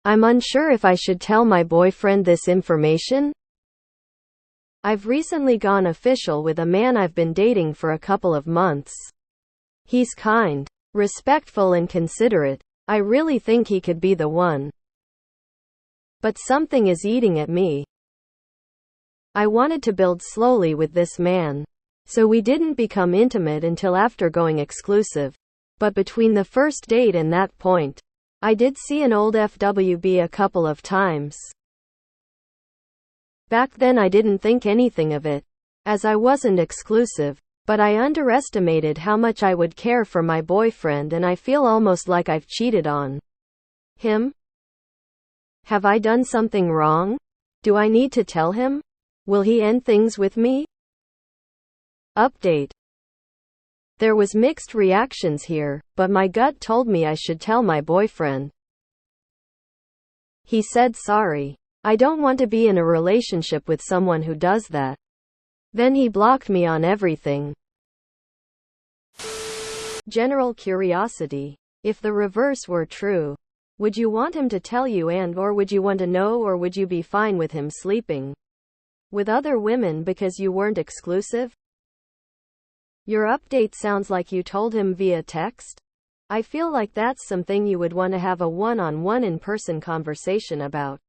I'm unsure if I should tell my boyfriend this information. I've recently gone official with a man I've been dating for a couple of months. He's kind, respectful and considerate. I really think he could be the one. But something is eating at me. I wanted to build slowly with this man. So we didn't become intimate until after going exclusive. But between the first date and that point, I did see an old FWB a couple of times. Back then I didn't think anything of it, as I wasn't exclusive, but I underestimated how much I would care for my boyfriend, and I feel almost like I've cheated on him. Have I done something wrong? Do I need to tell him? Will he end things with me? Update. There was mixed reactions here, but my gut told me I should tell my boyfriend. He said sorry. I don't want to be in a relationship with someone who does that. Then he blocked me on everything. General curiosity. If the reverse were true, would you want him to tell you, or would you want to know, or would you be fine with him sleeping with other women because you weren't exclusive? Your update sounds like you told him via text. I feel like that's something you would want to have a one-on-one in-person conversation about.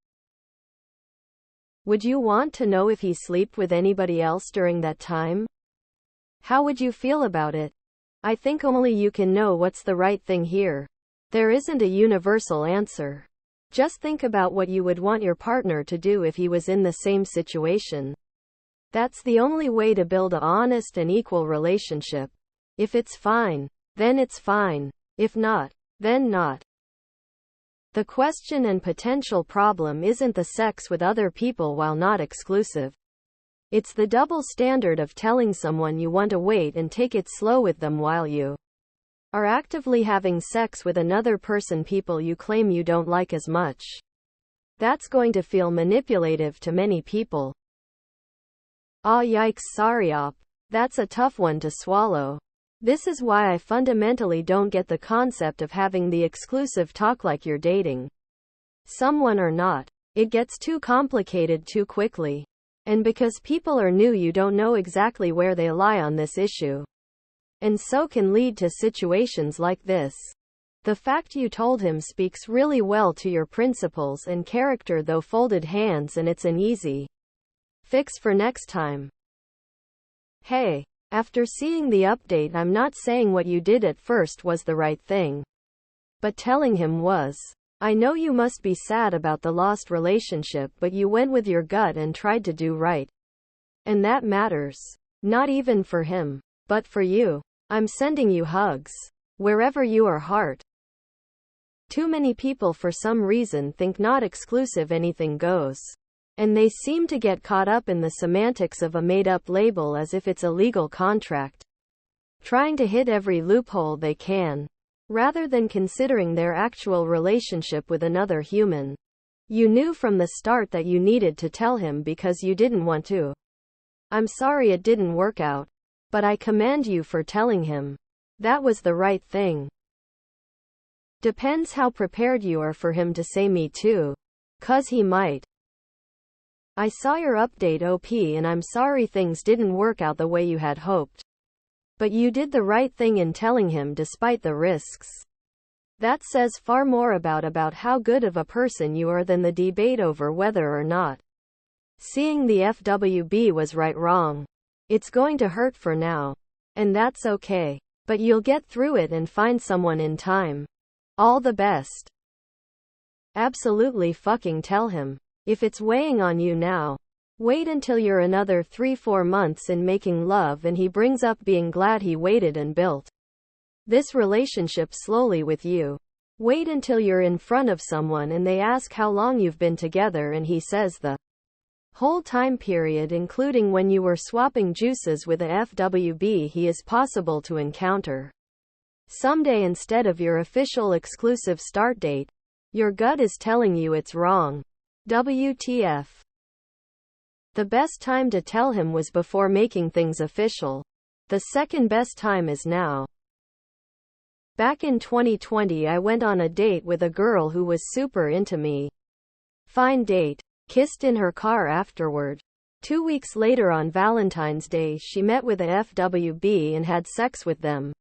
Would you want to know if he slept with anybody else during that time? How would you feel about it? I think only you can know what's the right thing here. There isn't a universal answer. Just think about what you would want your partner to do if he was in the same situation. That's the only way to build an honest and equal relationship. If it's fine, then it's fine. If not, then not. The question and potential problem isn't the sex with other people while not exclusive. It's the double standard of telling someone you want to wait and take it slow with them while you are actively having sex with another person, people you claim you don't like as much. That's going to feel manipulative to many people. Aw yikes, sorry op. That's a tough one to swallow. This is why I fundamentally don't get the concept of having the exclusive talk like you're dating someone or not. It gets too complicated too quickly. And because people are new, you don't know exactly where they lie on this issue. And so can lead to situations like this. The fact you told him speaks really well to your principles and character, though folded hands, and it's an easy fix for next time. Hey, after seeing the update, I'm not saying what you did at first was the right thing. But telling him was. I know you must be sad about the lost relationship, but you went with your gut and tried to do right. And that matters. Not even for him, but for you. I'm sending you hugs. Wherever you are, heart. Too many people for some reason think not exclusive anything goes. And they seem to get caught up in the semantics of a made-up label as if it's a legal contract. Trying to hit every loophole they can, rather than considering their actual relationship with another human. You knew from the start that you needed to tell him because you didn't want to. I'm sorry it didn't work out. But I commend you for telling him. That was the right thing. Depends how prepared you are for him to say me too. 'Cause he might. I saw your update OP, and I'm sorry things didn't work out the way you had hoped. But you did the right thing in telling him despite the risks. That says far more about how good of a person you are than the debate over whether or not seeing the FWB was wrong. It's going to hurt for now. And that's okay. But you'll get through it and find someone in time. All the best. Absolutely fucking tell him. If it's weighing on you now, wait until you're another 3-4 months in making love and he brings up being glad he waited and built this relationship slowly with you. Wait until you're in front of someone and they ask how long you've been together and he says the whole time period, including when you were swapping juices with a FWB he is possible to encounter someday instead of your official exclusive start date. Your gut is telling you it's wrong. WTF. The best time to tell him was before making things official. The second best time is now. Back in 2020, I went on a date with a girl who was super into me. Fine date. Kissed in her car afterward. 2 weeks later on Valentine's Day, she met with a FWB and had sex with them,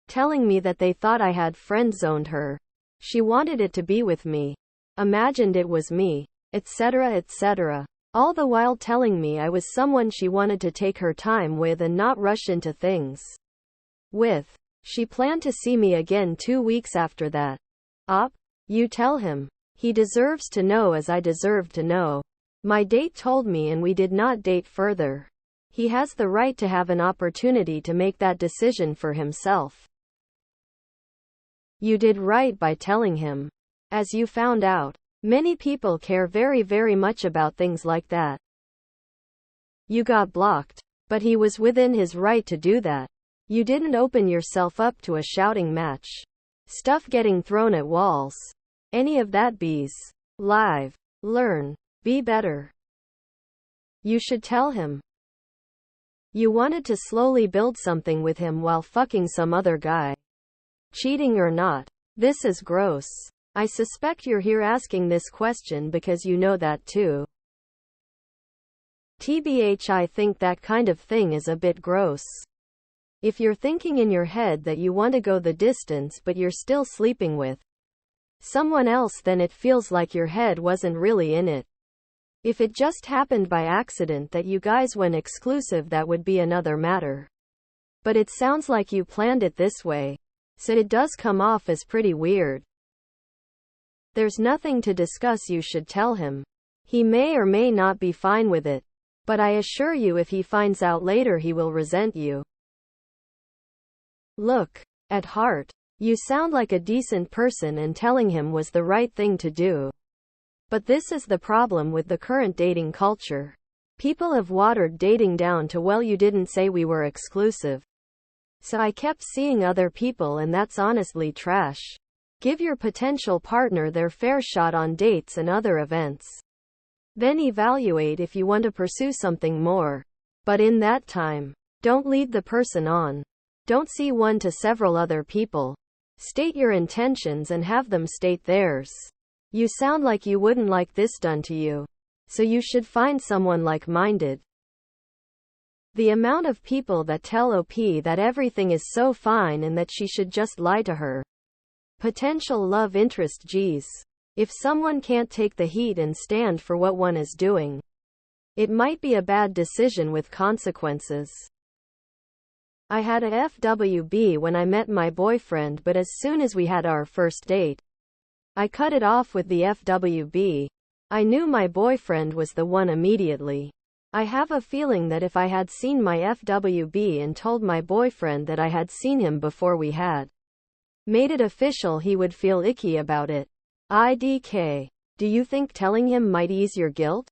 telling me that they thought I had friend-zoned her. She wanted it to be with me. Imagined it was me, etc., etc. All the while telling me I was someone she wanted to take her time with and not rush into things with. She planned to see me again 2 weeks after that. You tell him. He deserves to know as I deserve to know. My date told me and we did not date further. He has the right to have an opportunity to make that decision for himself. You did right by telling him. As you found out, many people care very, very much about things like that. You got blocked, but he was within his right to do that. You didn't open yourself up to a shouting match. Stuff getting thrown at walls. Any of that bees. Live. Learn. Be better. You should tell him. You wanted to slowly build something with him while fucking some other guy. Cheating or not. This is gross. I suspect you're here asking this question because you know that too. TBH, I think that kind of thing is a bit gross. If you're thinking in your head that you want to go the distance but you're still sleeping with someone else, then it feels like your head wasn't really in it. If it just happened by accident that you guys went exclusive, that would be another matter. But it sounds like you planned it this way, so it does come off as pretty weird. There's nothing to discuss. You should tell him. He may or may not be fine with it, but I assure you if he finds out later he will resent you. Look, at heart, you sound like a decent person and telling him was the right thing to do. But this is the problem with the current dating culture. People have watered dating down to, well, you didn't say we were exclusive, so I kept seeing other people, and that's honestly trash. Give your potential partner their fair shot on dates and other events. Then evaluate if you want to pursue something more. But in that time, don't lead the person on. Don't see one to several other people. State your intentions and have them state theirs. You sound like you wouldn't like this done to you, so you should find someone like-minded. The amount of people that tell OP that everything is so fine and that she should just lie to her potential love interest, geez. If someone can't take the heat and stand for what one is doing, it might be a bad decision with consequences. I had a FWB when I met my boyfriend, but as soon as we had our first date, I cut it off with the FWB. I knew my boyfriend was the one immediately. I have a feeling that if I had seen my FWB and told my boyfriend that I had seen him before we had made it official, he would feel icky about it. IDK. Do you think telling him might ease your guilt?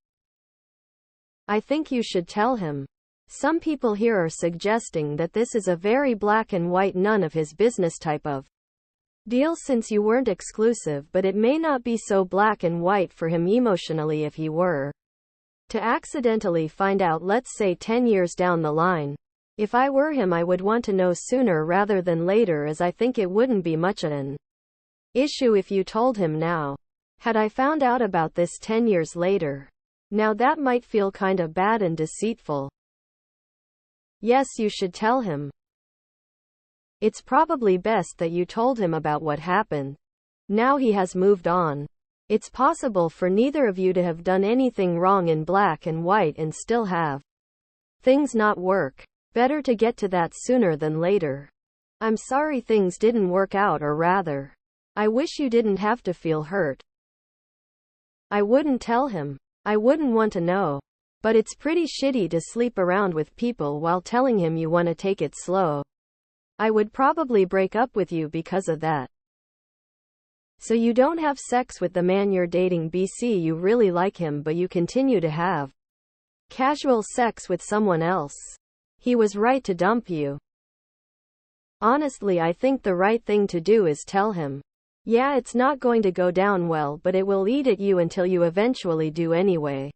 I think you should tell him. Some people here are suggesting that this is a very black and white, none of his business type of deal since you weren't exclusive, but it may not be so black and white for him emotionally if he were to accidentally find out, let's say 10 years down the line. If I were him, I would want to know sooner rather than later, as I think it wouldn't be much of an issue if you told him now. Had I found out about this 10 years later, now that might feel kinda bad and deceitful. Yes, you should tell him. It's probably best that you told him about what happened. Now he has moved on. It's possible for neither of you to have done anything wrong in black and white and still have things not work. Better to get to that sooner than later. I'm sorry things didn't work out, or rather, I wish you didn't have to feel hurt. I wouldn't tell him. I wouldn't want to know. But it's pretty shitty to sleep around with people while telling him you want to take it slow. I would probably break up with you because of that. So you don't have sex with the man you're dating. BC, you really like him, but you continue to have casual sex with someone else. He was right to dump you. Honestly, I think the right thing to do is tell him. Yeah, it's not going to go down well, but it will eat at you until you eventually do anyway.